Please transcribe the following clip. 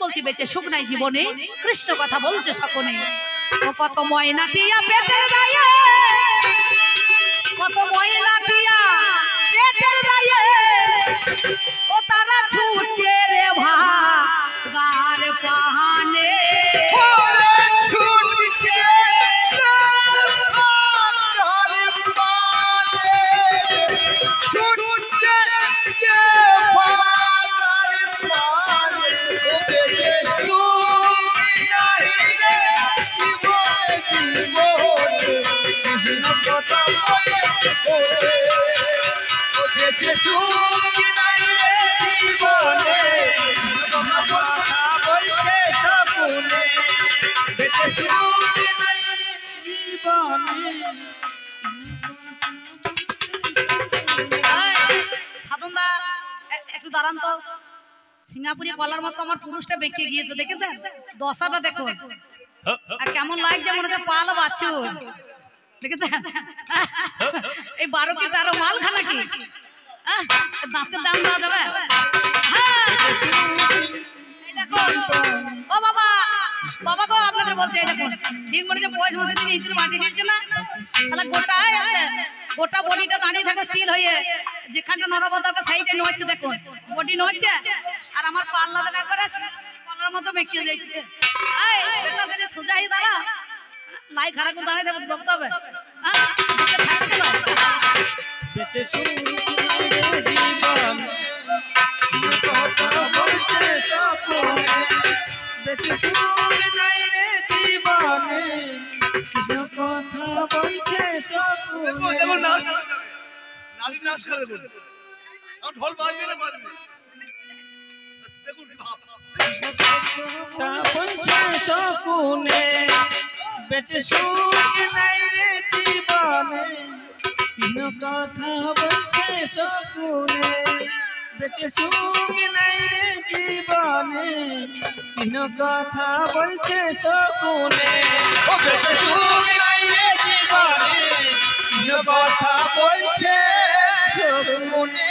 বলছি বেঁচে সুখ নাই জীবনে, কৃষ্ণ কথা বলছে সকলে। ও কত ময়না টিয়া পেটের গায়ে, কত ময়না টিয়া পেটের গায়ে, ও তারা ছুটছে রে ভাগার পাহানে, ছুটছে সাধনদা একটু দাঁড়ান তো, সিঙ্গাপুরি কলার মতো আমার পুরুষটা বেঁকে গিয়েছে, দেখেছেন দশাটা দেখো, আর কেমন লাগছে মনে হচ্ছে পাল বাছুর, দেখেছেন এই 12 কি 13 মাল খানা কি দাঁতের দাম দেওয়া যাবে? ও বাবা, বাবা গো আপনাদের বলছে এই দেখুন ঠিক মনে হচ্ছে বয়স বসে দিন ইঁদুর মাটি নিচ্ছে না, তাহলে গোটায় আছে, গোটা বডিটা দাঁড়িয়ে থাকে স্টিল হয়ে, যেখানটা নরবদারটা সাইডে নড়ছে দেখুন বডি নড়ছে, আর আমার পাল্লাতে না করে পাল্লার মতো বেঁকিয়ে যাচ্ছে। এই বেটা সেটা সোজাই দাঁড়া, লাই খারাপ করে দাঁড়িয়ে দেবো দবতে হবে, হ্যাঁ থাকতে দাও। বেঁচে সুখ নাই রে জীবন, কথা বলছে সকলে, বেঁচে সুখ নাই রে জীবনে, কৃষ্ণ কথা বলছে সকলে। দেখো না নারী নাচ করে বলে আর ঢোল বাজবে না বাজবে, দেখুন ভাব তা বলছে সকলে, বেঁচে সুখ নাই রে জীবনে, কৃষ্ণ কথা বলছে সকলে, বেঁচে সুখ নাই রে জীবনে, কৃষ্ণ কথা বলছে সকলে, ও বেঁচে সুখ নাই রে জীবনে, কৃষ্ণ কথা বলছে সকলে।